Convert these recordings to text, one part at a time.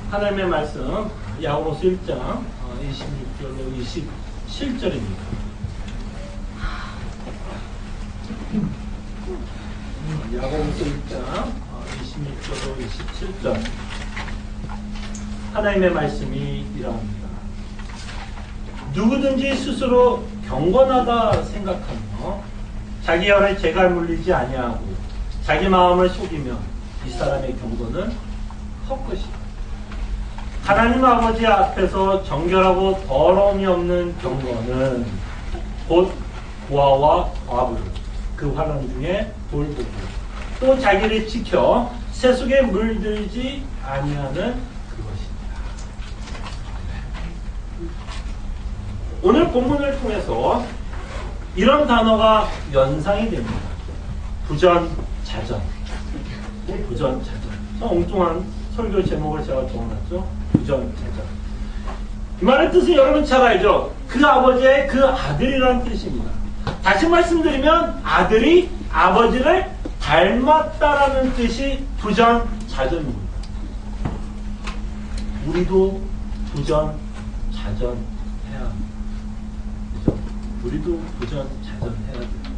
하나님의 말씀 야고보서 1장 26절로 27절입니다. 야고보서 1장 26절로 27절 하나님의 말씀이 이러합니다. 누구든지 스스로 경건하다 생각하며 자기 혈에 죄가 물리지 아니하고 자기 마음을 속이며 이 사람의 경건은 헛것이다. 하나님 아버지 앞에서 정결하고 더러움이 없는 경건은 곧 고아와 과부를 그 환난 중에 돌보고 또 자기를 지켜 세속에 물들지 아니하는 그것입니다. 오늘 본문을 통해서 이런 단어가 연상이 됩니다. 부전자전. 부전자전. 엉뚱한 설교 제목을 제가 적어놨죠. 부전자전. 이 말의 뜻은 여러분 잘 알죠? 그 아버지의 그 아들이라는 뜻입니다. 다시 말씀드리면 아들이 아버지를 닮았다라는 뜻이 부전자전입니다. 우리도 부전자전 해야 합니다. 그죠? 우리도 부전자전 해야 됩니다.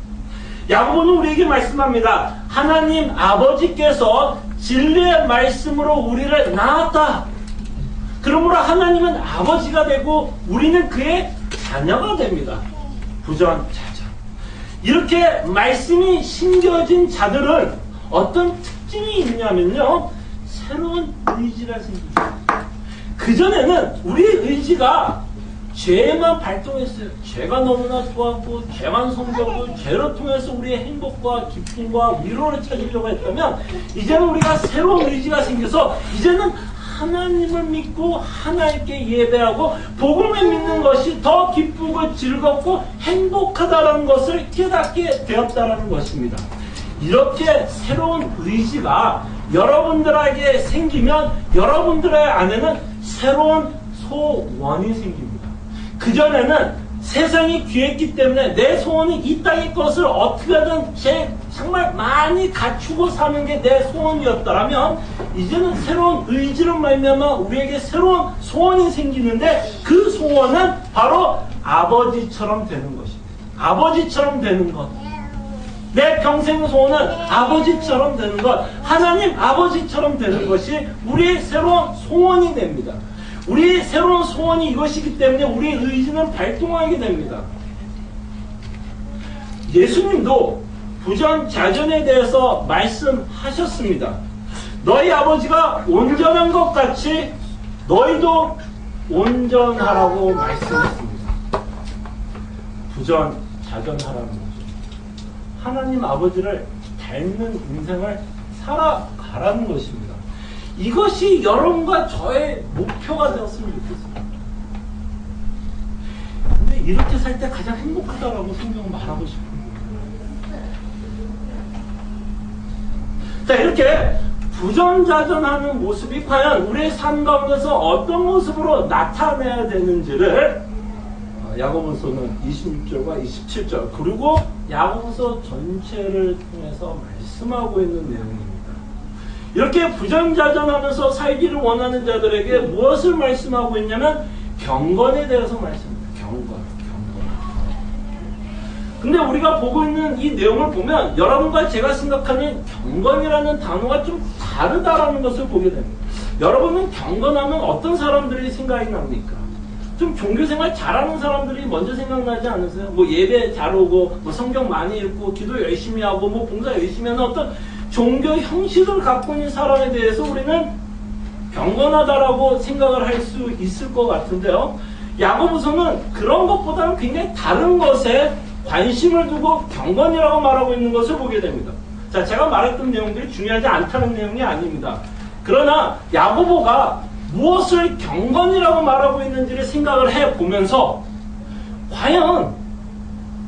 야고보는 우리에게 말씀합니다. 하나님 아버지께서 진리의 말씀으로 우리를 낳았다. 그러므로 하나님은 아버지가 되고 우리는 그의 자녀가 됩니다. 부전자전. 이렇게 말씀이 심겨진 자들은 어떤 특징이 있냐면요. 새로운 의지가 생깁니다. 그전에는 우리의 의지가 죄만 발동했어요. 죄가 너무나 좋았고 죄만 섬겼고 죄로 통해서 우리의 행복과 기쁨과 위로를 찾으려고 했다면 이제는 우리가 새로운 의지가 생겨서 이제는 하나님을 믿고 하나님께 예배하고 복음을 믿는 것이 더 기쁘고 즐겁고 행복하다는 것을 깨닫게 되었다는 것입니다. 이렇게 새로운 의지가 여러분들에게 생기면 여러분들의 안에는 새로운 소원이 생깁니다. 그전에는 세상이 귀했기 때문에 내 소원이 이 땅의 것을 어떻게든 정말 많이 갖추고 사는 게 내 소원이었더라면 이제는 새로운 의지로 말미암아 우리에게 새로운 소원이 생기는데 그 소원은 바로 아버지처럼 되는 것입니다. 아버지처럼 되는 것. 내 평생 소원은 아버지처럼 되는 것, 하나님 아버지처럼 되는 것이 우리의 새로운 소원이 됩니다. 우리의 새로운 소원이 이것이기 때문에 우리의 의지는 발동하게 됩니다. 예수님도 부전자전에 대해서 말씀하셨습니다. 너희 아버지가 온전한 것 같이 너희도 온전하라고 말씀했습니다. 부전자전하라는 거죠. 하나님 아버지를 닮는 인생을 살아가라는 것입니다. 이것이 여러분과 저의 목표가 되었으면 좋겠습니다. 근데 이렇게 살 때 가장 행복하다라고 성경은 말하고 싶은 거예요. 자, 이렇게 부전자전하는 모습이 과연 우리의 삶 가운데서 어떤 모습으로 나타내야 되는지를 야고보서는 26절과 27절 그리고 야고보서 전체를 통해서 말씀하고 있는 내용입니다. 이렇게 부전자전하면서 살기를 원하는 자들에게 무엇을 말씀하고 있냐면 경건에 대해서 말씀합니다. 경건. 근데 우리가 보고 있는 이 내용을 보면 여러분과 제가 생각하는 경건이라는 단어가 좀 다르다라는 것을 보게 됩니다. 여러분은 경건하면 어떤 사람들이 생각이 납니까? 좀 종교생활 잘하는 사람들이 먼저 생각나지 않으세요? 뭐 예배 잘 오고 뭐 성경 많이 읽고 기도 열심히 하고 뭐 봉사 열심히 하는 어떤 종교 형식을 갖고 있는 사람에 대해서 우리는 경건하다라고 생각을 할 수 있을 것 같은데요. 야고보서는 그런 것보다는 굉장히 다른 것에 관심을 두고 경건이라고 말하고 있는 것을 보게 됩니다. 자, 제가 말했던 내용들이 중요하지 않다는 내용이 아닙니다. 그러나 야고보가 무엇을 경건이라고 말하고 있는지를 생각을 해보면서 과연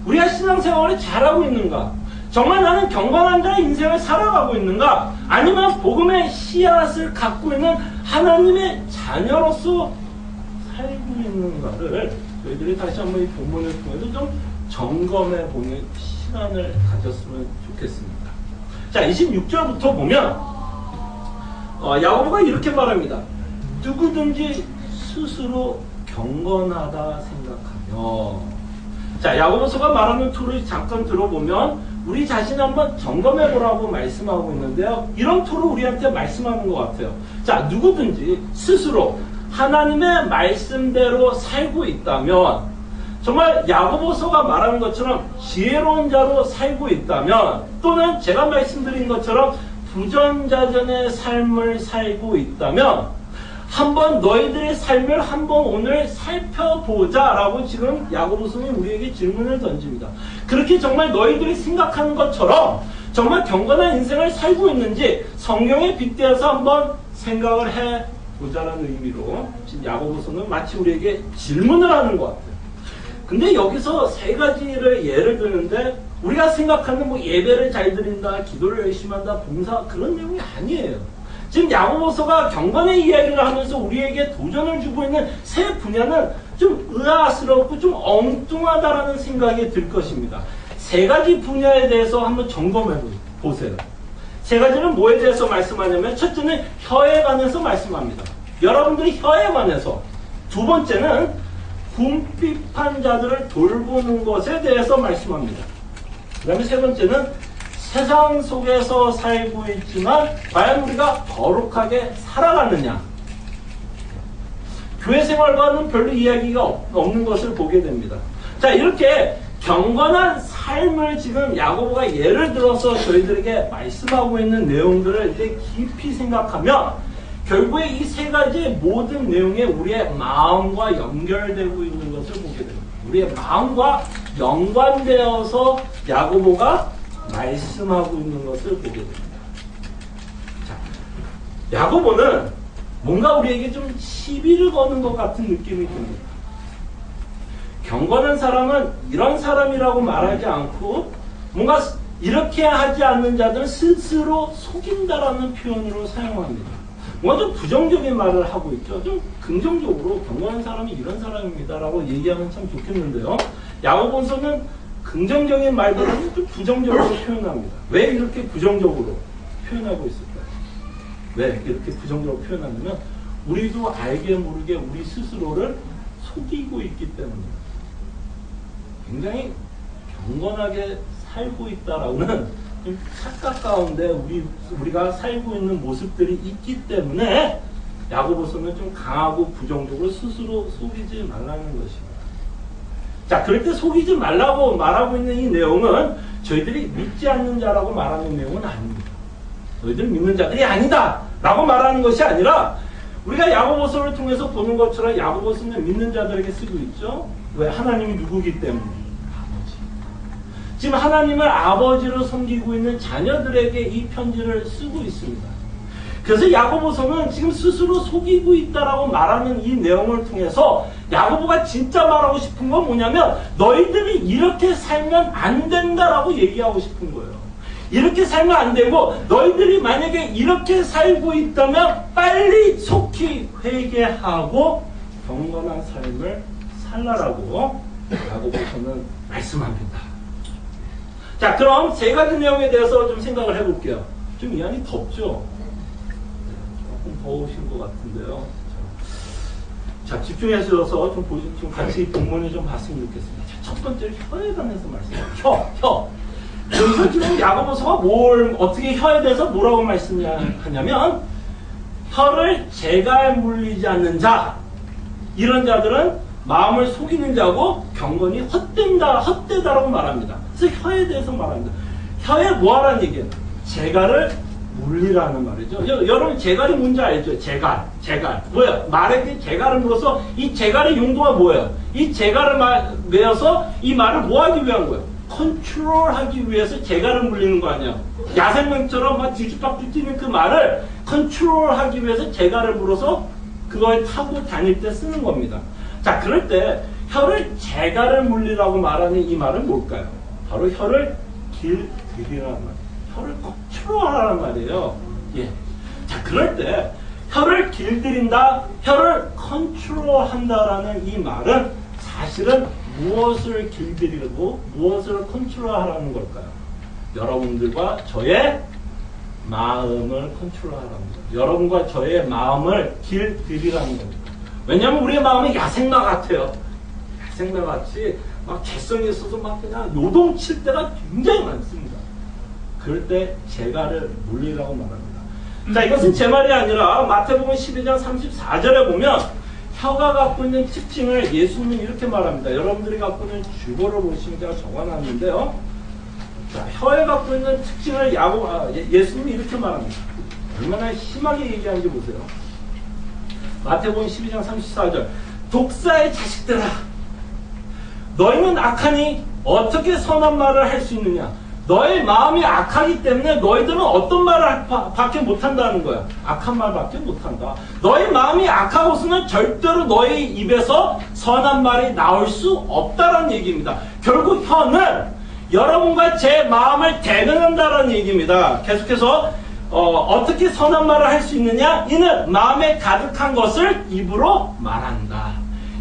우리가 신앙생활을 잘하고 있는가? 정말 나는 경건한 자의 인생을 살아가고 있는가? 아니면 복음의 씨앗을 갖고 있는 하나님의 자녀로서 살고 있는가를 저희들이 다시 한번 이 본문을 통해서 좀 점검해보는 시간을 가졌으면 좋겠습니다. 자, 26절부터 보면 야고보가 이렇게 말합니다. 누구든지 스스로 경건하다 생각하며. 자, 야고보서가 말하는 토를 잠깐 들어보면 우리 자신을 한번 점검해 보라고 말씀하고 있는데요. 이런 토를 우리한테 말씀하는 것 같아요. 자, 누구든지 스스로 하나님의 말씀대로 살고 있다면, 정말 야고보서가 말하는 것처럼 지혜로운 자로 살고 있다면, 또는 제가 말씀드린 것처럼 부전자전의 삶을 살고 있다면, 한번 너희들의 삶을 한번 오늘 살펴보자라고 지금 야고보서는 우리에게 질문을 던집니다. 그렇게 정말 너희들이 생각하는 것처럼 정말 경건한 인생을 살고 있는지 성경에 빗대어서 한번 생각을 해보자라는 의미로 지금 야고보서는 마치 우리에게 질문을 하는 것 같아요. 근데 여기서 세 가지를 예를 드는데, 우리가 생각하는 뭐 예배를 잘 드린다, 기도를 열심히 한다, 봉사, 그런 내용이 아니에요. 지금 야고보서가 경건의 이야기를 하면서 우리에게 도전을 주고 있는 세 분야는 좀 의아스럽고 좀 엉뚱하다라는 생각이 들 것입니다. 세 가지 분야에 대해서 한번 점검해 보세요. 세 가지는 뭐에 대해서 말씀하냐면, 첫째는 혀에 관해서 말씀합니다. 여러분들이 혀에 관해서. 두 번째는 궁핍한 자들을 돌보는 것에 대해서 말씀합니다. 그 다음에 세 번째는 세상 속에서 살고 있지만 과연 우리가 거룩하게 살아가느냐. 교회 생활과는 별로 이야기가 없는 것을 보게 됩니다. 자, 이렇게 경건한 삶을 지금 야고보가 예를 들어서 저희들에게 말씀하고 있는 내용들을 이제 깊이 생각하면 결국에 이 세 가지의 모든 내용에 우리의 마음과 연결되고 있는 것을 보게 됩니다. 우리의 마음과 연관되어서 야고보가 말씀하고 있는 것을 보게 됩니다. 자, 야고보는 뭔가 우리에게 좀 시비를 거는 것 같은 느낌이 듭니다. 경건한 사람은 이런 사람이라고 말하지 않고, 뭔가 이렇게 하지 않는 자들은 스스로 속인다라는 표현으로 사용합니다. 뭔가 좀 부정적인 말을 하고 있죠. 좀 긍정적으로 경건한 사람이 이런 사람입니다라고 얘기하면 참 좋겠는데요. 야고보서는 긍정적인 말보다는 좀 부정적으로 표현합니다. 왜 이렇게 부정적으로 표현하고 있을까요? 왜 이렇게 부정적으로 표현하냐면, 우리도 알게 모르게 우리 스스로를 속이고 있기 때문입니다. 굉장히 경건하게 살고 있다라고는 좀 착각 가운데 우리가 살고 있는 모습들이 있기 때문에 야고보서는 좀 강하고 부정적으로 스스로 속이지 말라는 것입니다. 자, 그럴 때 속이지 말라고 말하고 있는 이 내용은 저희들이 믿지 않는 자라고 말하는 내용은 아닙니다. 너희들 믿는 자들이 아니다 라고 말하는 것이 아니라, 우리가 야고보서를 통해서 보는 것처럼 야고보서는 믿는 자들에게 쓰고 있죠. 왜? 하나님이 누구기 때문에. 아버지. 지금 하나님을 아버지로 섬기고 있는 자녀들에게 이 편지를 쓰고 있습니다. 그래서 야고보서는 지금 스스로 속이고 있다라고 말하는 이 내용을 통해서 야고보가 진짜 말하고 싶은 건 뭐냐면, 너희들이 이렇게 살면 안 된다라고 얘기하고 싶은 거예요. 이렇게 살면 안 되고, 너희들이 만약에 이렇게 살고 있다면 빨리 속히 회개하고 경건한 삶을 살라라고 야고보서는 말씀합니다. 자, 그럼 세 가지 내용에 대해서 좀 생각을 해볼게요. 좀 이 안이 덥죠? 조금 더우신 것 같은데요. 자, 집중해주셔서 좀 같이 본문을 좀 봤으면 좋겠습니다. 자, 첫 번째로 혀에 관해서 말씀해요. 혀. 여기서 지금 야고보서가 어떻게 혀에 대해서 뭐라고 말씀하냐면, 혀를 재갈 물리지 않는 자, 이런 자들은 마음을 속이는 자고 경건이 헛되다라고 말합니다. 그래서 혀에 대해서 말합니다. 혀에 뭐하라는 얘기예요? 재갈을 물리라는 말이죠. 여러분 재갈이 뭔지 알죠? 재갈. 뭐예요? 말에게 재갈을 물어서 이 재갈의 용도가 뭐예요? 이 재갈을 매어서 이 말을 뭐 하기 위한 거예요? 컨트롤하기 위해서 재갈을 물리는 거 아니야. 야생명처럼 막 뒤집박뒤 뛰는 그 말을 컨트롤하기 위해서 재갈을 물어서 그걸 타고 다닐 때 쓰는 겁니다. 자, 그럴 때 혀를 재갈을 물리라고 말하는 이 말은 뭘까요? 바로 혀를 길들이라는 말이에요. 혀를 컨트롤하라는 말이에요. 예. 자, 그럴 때 혀를 길들인다, 혀를 컨트롤한다라는 이 말은 사실은 무엇을 길들이고 무엇을 컨트롤하라는 걸까요? 여러분들과 저의 마음을 컨트롤하라는 거예요. 여러분과 저의 마음을 길들이라는 겁니다. 왜냐하면 우리의 마음이 야생마 같아요. 야생마 같이 막 개성이 있어서 막 그냥 요동칠 때가 굉장히 많습니다. 그럴 때 재갈을 물리라고 말합니다. 자, 이것은 제 말이 아니라 마태복음 12장 34절에 보면 혀가 갖고 있는 특징을 예수님이 이렇게 말합니다. 여러분들이 갖고 있는 주보를 보시면 제가 적어놨는데요. 자, 혀에 갖고 있는 특징을 예수님이 이렇게 말합니다. 얼마나 심하게 얘기하는지 보세요. 마태복음 12장 34절. 독사의 자식들아, 너희는 악하니 어떻게 선한 말을 할 수 있느냐? 너의 마음이 악하기 때문에 너희들은 어떤 말을 밖에 못한다는 거야. 악한 말밖에 못한다. 너의 마음이 악하고서는 절대로 너의 입에서 선한 말이 나올 수 없다라는 얘기입니다. 결국 혀는 여러분과 제 마음을 대변한다라는 얘기입니다. 계속해서 어떻게 선한 말을 할 수 있느냐? 이는 마음에 가득한 것을 입으로 말한다.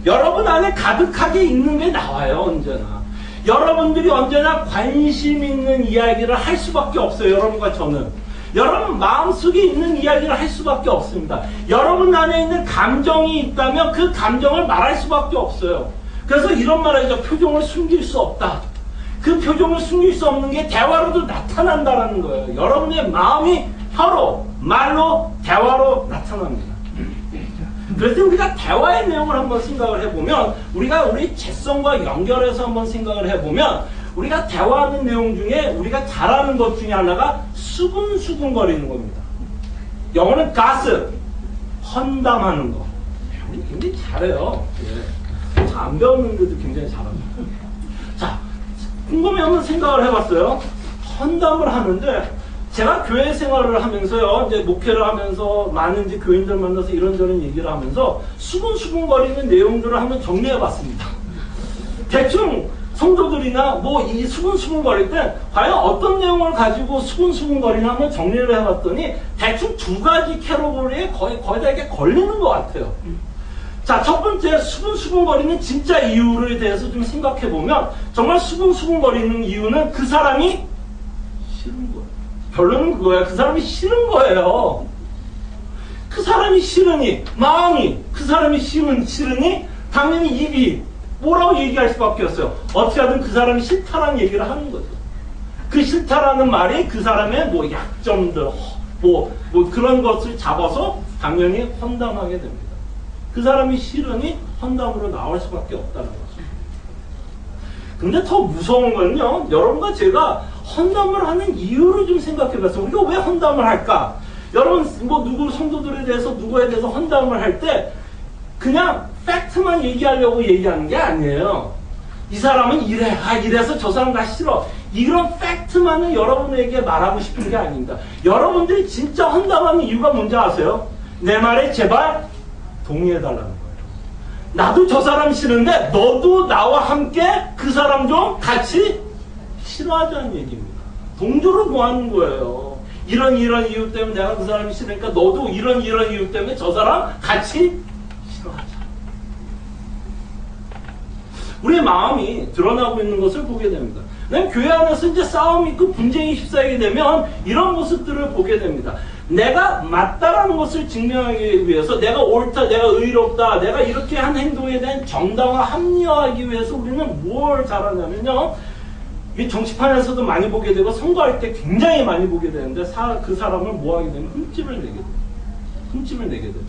여러분 안에 가득하게 있는 게 나와요. 언제나. 여러분들이 언제나 관심 있는 이야기를 할 수밖에 없어요. 여러분과 저는. 여러분 마음속에 있는 이야기를 할 수밖에 없습니다. 여러분 안에 있는 감정이 있다면 그 감정을 말할 수밖에 없어요. 그래서 이런 말을 하죠. 표정을 숨길 수 없다. 그 표정을 숨길 수 없는 게 대화로도 나타난다는 거예요. 여러분의 마음이 혀로, 말로, 대화로 나타납니다. 그래서 우리가 대화의 내용을 한번 생각을 해보면, 우리가 우리 재성과 연결해서 한번 생각을 해보면, 우리가 대화하는 내용 중에 우리가 잘하는 것 중에 하나가 수근수근거리는 겁니다. 영어는 gossip, 헌담하는 거. 우리 굉장히 잘해요. 예. 안 배웠는데도 굉장히 잘합니다. 자, 궁금해 한번 생각을 해봤어요. 헌담을 하는데, 제가 교회 생활을 하면서요, 이제 목회를 하면서 많은 이제 교인들 만나서 이런저런 얘기를 하면서 수근수근거리는 내용들을 한번 정리해봤습니다. 대충 성도들이나 뭐 이 수근수근거릴 때 과연 어떤 내용을 가지고 수근수근거리나 한번 정리를 해봤더니 대충 두 가지 캐러고리에 거의 다 이렇게 걸리는 것 같아요. 자, 첫 번째 수근수근거리는 진짜 이유에 대해서 좀 생각해보면 정말 수근수근거리는 이유는 그 사람이 싫은 거예요. 결론은 그거야. 그 사람이 싫은 거예요. 그 사람이 싫으니, 마음이 그 사람이 싫으니 당연히 입이 뭐라고 얘기할 수밖에 없어요. 어떻게 하든 그 사람이 싫다라는 얘기를 하는 거죠. 그 싫다라는 말이 그 사람의 뭐 약점들, 뭐 그런 것을 잡아서 당연히 헌담하게 됩니다. 그 사람이 싫으니 헌담으로 나올 수밖에 없다는 거죠. 근데 더 무서운 건요, 여러분과 제가 헌담을 하는 이유를 좀 생각해봤어요. 우리가 왜 헌담을 할까? 여러분, 뭐 누구 성도들에 대해서 누구에 대해서 헌담을 할 때 그냥 팩트만 얘기하려고 얘기하는 게 아니에요. 이 사람은 이래, 이래서 저 사람 나 싫어. 이런 팩트만은 여러분에게 말하고 싶은 게 아닙니다. 여러분들이 진짜 헌담하는 이유가 뭔지 아세요? 내 말에 제발 동의해달라는 거예요. 나도 저 사람 싫은데 너도 나와 함께 그 사람 좀 같이 싫어하자는 얘기입니다. 동조를 구하는 거예요. 이런 이유 때문에 내가 그 사람이 싫으니까 너도 이런 이유 때문에 저 사람 같이 싫어하자. 우리의 마음이 드러나고 있는 것을 보게 됩니다. 교회 안에서 이제 싸움이 있고 분쟁이 휩싸이게 되면 이런 모습들을 보게 됩니다. 내가 맞다라는 것을 증명하기 위해서 내가 옳다, 내가 의롭다, 내가 이렇게 한 행동에 대한 정당화 합리화하기 위해서 우리는 뭘 잘하냐면요, 이 정치판에서도 많이 보게 되고 선거할 때 굉장히 많이 보게 되는데 그 사람을 뭐 하게 되면 흠집을 내게 돼요. 흠집을 내게 돼요.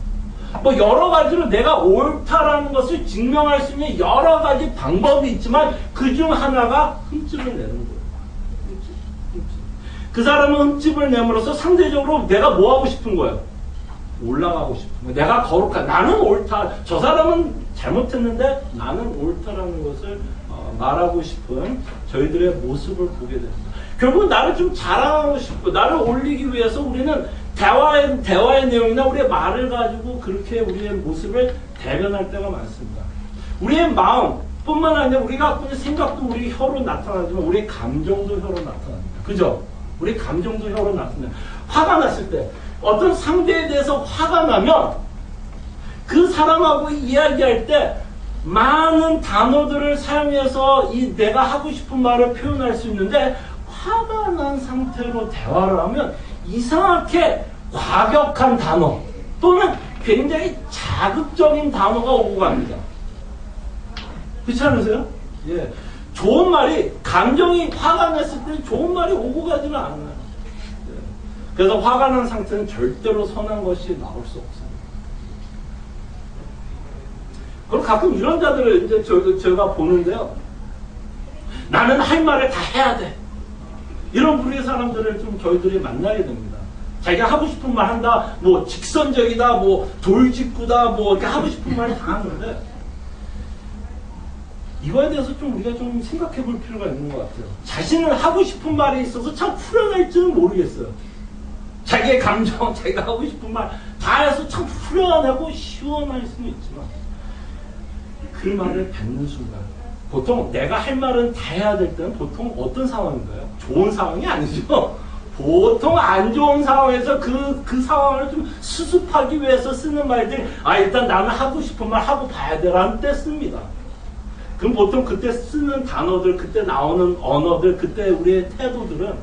뭐 여러 가지로 내가 옳다라는 것을 증명할 수 있는 여러 가지 방법이 있지만 그 중 하나가 흠집을 내는 거예요. 흠집. 그 사람은 흠집을 내므로써 상대적으로 내가 뭐 하고 싶은 거예요? 올라가고 싶은 거예요. 내가 거룩한, 나는 옳다. 저 사람은 잘못했는데 나는 옳다라는 것을 말하고 싶은 저희들의 모습을 보게 됩니다. 결국 나를 좀 자랑하고 싶고 나를 올리기 위해서 우리는 대화의 내용이나 우리의 말을 가지고 그렇게 우리의 모습을 대변할 때가 많습니다. 우리의 마음뿐만 아니라 우리가 갖고 있는 생각도 우리 혀로 나타나지만 우리의 감정도 혀로 나타납니다. 그죠? 우리 감정도 혀로 나타나요. 화가 났을 때 어떤 상대에 대해서 화가 나면 그 사람하고 이야기할 때 많은 단어들을 사용해서 내가 하고 싶은 말을 표현할 수 있는데 화가 난 상태로 대화를 하면 이상하게 과격한 단어 또는 굉장히 자극적인 단어가 오고 갑니다. 그렇지 않으세요? 예. 좋은 말이, 감정이 화가 났을 때 좋은 말이 오고 가지는 않아요. 예. 그래서 화가 난 상태는 절대로 선한 것이 나올 수 없어요. 그리고 가끔 이런 자들을 이제 제가 보는데요. 나는 할 말을 다 해야 돼. 이런 부류의 사람들을 좀 저희들이 만나게 됩니다. 자기가 하고 싶은 말 한다, 뭐 직선적이다, 뭐 돌직구다, 뭐 이렇게 하고 싶은 말을 다 하는데, 이거에 대해서 좀 우리가 좀 생각해 볼 필요가 있는 것 같아요. 자신은 하고 싶은 말에 있어서 참 풀어낼지는 모르겠어요. 자기의 감정, 자기가 하고 싶은 말 다 해서 참 풀어내고 시원할 수는 있지만, 그 말을 뱉는 순간, 보통 내가 할 말은 다 해야 될 때는 보통 어떤 상황인가요? 좋은 상황이 아니죠. 보통 안 좋은 상황에서 그 상황을 좀 수습하기 위해서 쓰는 말들이, 일단 나는 하고 싶은 말 하고 봐야 돼라는 때 씁니다. 그럼 보통 그때 쓰는 단어들, 그때 나오는 언어들, 그때 우리의 태도들은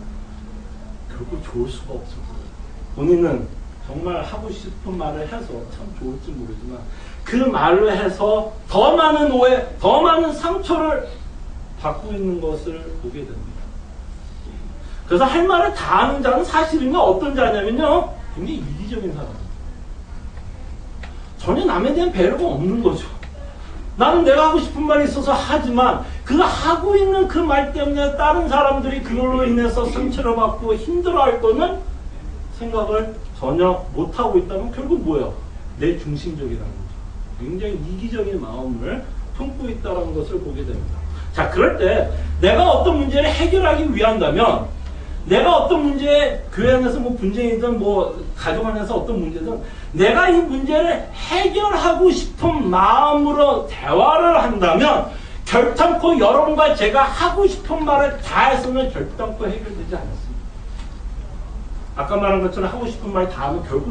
결국 좋을 수가 없을 거예요. 본인은 정말 하고 싶은 말을 해서 참 좋을지 모르지만 그 말로 해서 더 많은 오해, 더 많은 상처를 받고 있는 것을 보게 됩니다. 그래서 할 말을 다 하는 자는 사실은요, 어떤 자냐면요, 굉장히 이기적인 사람입니다. 전혀 남에 대한 배려가 없는 거죠. 나는 내가 하고 싶은 말이 있어서 하지만 그 하고 있는 그 말 때문에 다른 사람들이 그걸로 인해서 상처를 받고 힘들어할 거는 생각을 전혀 못하고 있다면 결국 뭐예요? 내 중심적이라는 거죠. 굉장히 이기적인 마음을 품고 있다는 것을 보게 됩니다. 자, 그럴 때 내가 어떤 문제를 해결하기 위한다면, 내가 어떤 문제에 교회 안에서 뭐 분쟁이든 뭐 가족 안에서 어떤 문제든 내가 이 문제를 해결하고 싶은 마음으로 대화를 한다면 결단코 여러분과 제가 하고 싶은 말을 다 해서는 결단코 해결되지 않습니다. 아까 말한 것처럼 하고 싶은 말 다 하면 결국